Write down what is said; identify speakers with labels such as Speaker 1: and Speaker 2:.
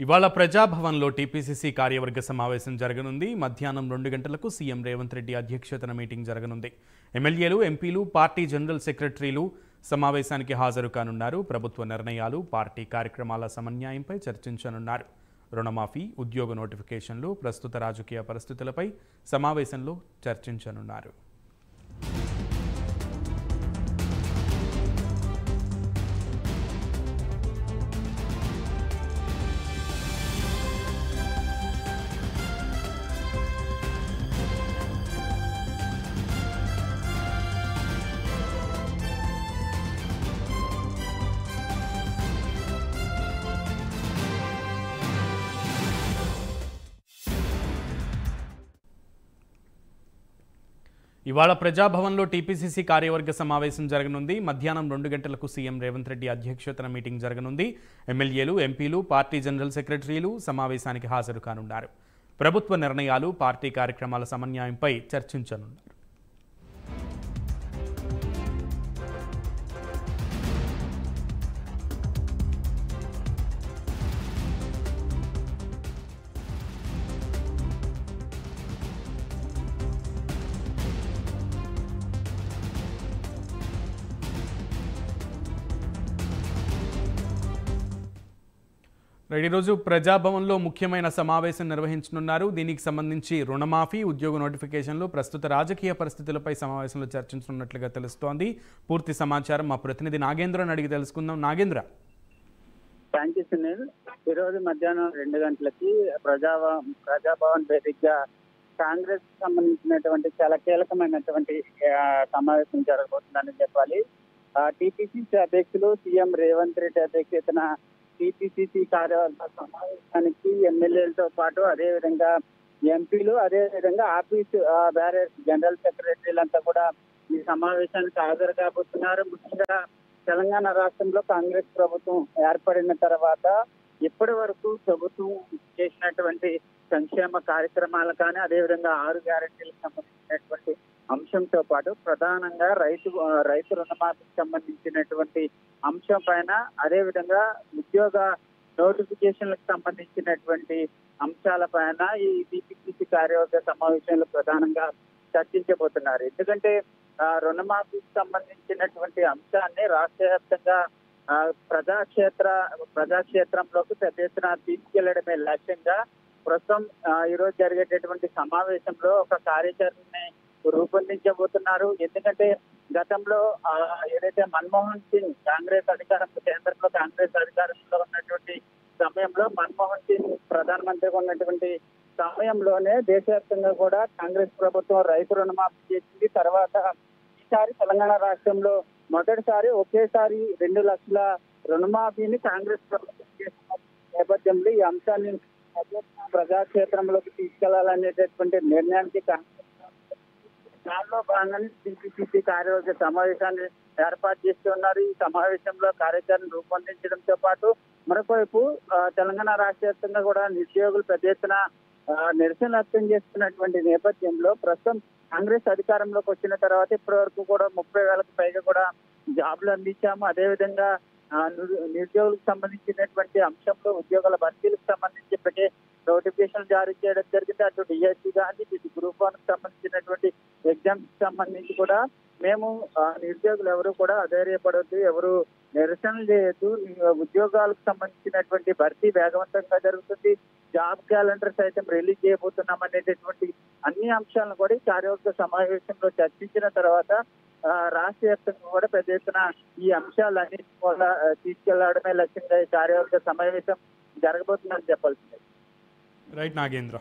Speaker 1: ఇవాళ ప్రజాభవన్లో టీపీసీసీ కార్యవర్గ సమావేశం జరగనుంది. మధ్యాహ్నం 2 గంటలకు సీఎం రేవంత్ రెడ్డి అధ్యక్షతన మీటింగ్ జరగనుంది. ఎమ్మెల్యేలు, ఎంపీలు, పార్టీ జనరల్ సెక్రటరీలు సమావేశానికి హాజరు కానున్నారు. ప్రభుత్వ నిర్ణయాలు, పార్టీ కార్యక్రమాల సమన్వయంపై చర్చించనున్నారు. రుణమాఫీ, ఉద్యోగ నోటిఫికేషన్లు, ప్రస్తుత రాజకీయ పరిస్థితులపై సమావేశంలో చర్చించనున్నారు. ఇవాళ ప్రజాభవన్లో టీపీసీసీ కార్యవర్గ సమావేశం జరగనుంది. మధ్యాహ్నం 2 గంటలకు సీఎం రేవంత్ రెడ్డి అధ్యక్షతన మీటింగ్ జరగనుంది. ఎమ్మెల్యేలు, ఎంపీలు, పార్టీ జనరల్ సెక్రటరీలు సమావేశానికి హాజరు కానున్నారు. ప్రభుత్వ నిర్ణయాలు, పార్టీ కార్యక్రమాల సమన్వయంపై చర్చించనున్నారు. ఈరోజు ప్రజాభవన్లో ముఖ్యమైన సమావేశం నిర్వహించనున్నారు. దీనికి సంబంధించి రుణమాఫీ, ఉద్యోగ నోటిఫికేషన్లు, ప్రస్తుత రాజకీయ పరిస్థితులపై సమావేశంలో చర్చించనున్నట్లుగా తెలుస్తోంది. పూర్తి సమాచారం మా ప్రతినిధి నాగేంద్రని అడిగి తెలుసుకుందాం. నాగేంద్ర.
Speaker 2: Thank you Sunil. ఈరోజు మధ్యాహ్నం 2 గంటలకి ప్రజాభవన్ వేదికగా కాంగ్రెస్ సంబంధించినటువంటి చాలా కీలకమైనటువంటి సమావేశం జరగబోతుందని చెప్పాలి. టీపీసీసీ అధ్యక్షులు సీఎం రేవంత్ రెడ్డి అధ్యక్షతన టీపీసీసీ కార్యవర్గ సమావేశానికి ఎమ్మెల్యేలతో పాటు అదేవిధంగా ఎంపీలు, అదేవిధంగా ఆఫీస్ బ్యారర్స్ జనరల్ సెక్రటరీలంతా కూడా ఈ సమావేశానికి హాజరు కాబోతున్నారు. ముఖ్యంగా తెలంగాణ రాష్ట్రంలో కాంగ్రెస్ ప్రభుత్వం ఏర్పడిన తర్వాత ఇప్పటి వరకు ప్రభుత్వం చేసినటువంటి సంక్షేమ కార్యక్రమాలు కానీ, అదేవిధంగా 6 గ్యారెంటీలకు సంబంధించినటువంటి అంశంతో పాటు ప్రధానంగా రైతు రుణమాఫీకి సంబంధించినటువంటి అంశం పైన, అదేవిధంగా ఉద్యోగ నోటిఫికేషన్లకు సంబంధించినటువంటి అంశాల పైన ఈ టీపీసీసీ కార్యవర్గ సమావేశంలో ప్రధానంగా చర్చించబోతున్నారు. ఎందుకంటే రుణమాఫీకి సంబంధించినటువంటి అంశాన్ని రాష్ట్ర వ్యాప్తంగా ప్రజాక్షేత్రంలోకి పెద్ద ఎత్తున తీసుకెళ్లడమే లక్ష్యంగా ప్రస్తుతం ఈరోజు జరిగేటటువంటి సమావేశంలో ఒక కార్యాచరణని రూపొందించబోతున్నారు. ఎందుకంటే గతంలో ఏదైతే మన్మోహన్ సింగ్ కేంద్రంలో కాంగ్రెస్ అధికారంలో ఉన్నటువంటి సమయంలో మన్మోహన్ సింగ్ ప్రధానమంత్రిగా ఉన్నటువంటి సమయంలోనే దేశవ్యాప్తంగా కూడా కాంగ్రెస్ ప్రభుత్వం రైతు రుణమాఫీ చేసింది. తర్వాత ఈసారి తెలంగాణ రాష్ట్రంలో మొదటిసారి ఒకేసారి 2 లక్షల రుణమాఫీని కాంగ్రెస్ ప్రభుత్వం చేసిన నేపథ్యంలో ఈ అంశాన్ని ప్రజాక్షేత్రంలోకి తీసుకెళ్లాలనేటటువంటి నిర్ణయానికి దానిలో భాగంగానే టీపీసీసీ కార్యవర్గ సమావేశాన్ని ఏర్పాటు చేస్తున్నారు. ఈ సమావేశంలో కార్యాచరణ రూపొందించడంతో పాటు మరొకవైపు తెలంగాణ రాష్ట్ర వ్యాప్తంగా కూడా నిరుద్యోగులు పెద్ద ఎత్తున నిరసన వ్యక్తం చేస్తున్నటువంటి నేపథ్యంలో ప్రస్తుతం కాంగ్రెస్ అధికారంలోకి వచ్చిన తర్వాత ఇప్పటి వరకు కూడా 30,000కు పైగా కూడా జాబ్లు అందించాము. అదేవిధంగా నిరుద్యోగులకు సంబంధించినటువంటి అంశంలో ఉద్యోగాల భర్తీలకు సంబంధించి ఇప్పటికే నోటిఫికేషన్ జారీ చేయడం జరిగింది. అటు డిఎస్సీ కానీ, ఇటు గ్రూప్ 1 కు సంబంధించినటువంటి ఎగ్జామ్స్ సంబంధించి కూడా మేము నిరుద్యోగులు ఎవరు కూడా అధైర్యపడొద్దు, ఎవరు నిరసనలు చేయొద్దు, ఉద్యోగాలకు సంబంధించినటువంటి భర్తీ వేగవంతంగా జరుగుతుంది, జాబ్ క్యాలెండర్ సైతం రిలీజ్ చేయబోతున్నాం అనేటటువంటి అన్ని అంశాలను కూడా ఈ కార్యవర్గ సమావేశంలో చర్చించిన తర్వాత రాష్ట్ర వ్యాప్తంగా కూడా పెద్ద ఎత్తున ఈ అంశాలన్నింటినీ కూడా తీసుకెళ్లడమే లక్ష్యంగా ఈ కార్యవర్గ సమావేశం జరగబోతుందని చెప్పాల్సింది.
Speaker 1: రైట్ నాగేంద్ర.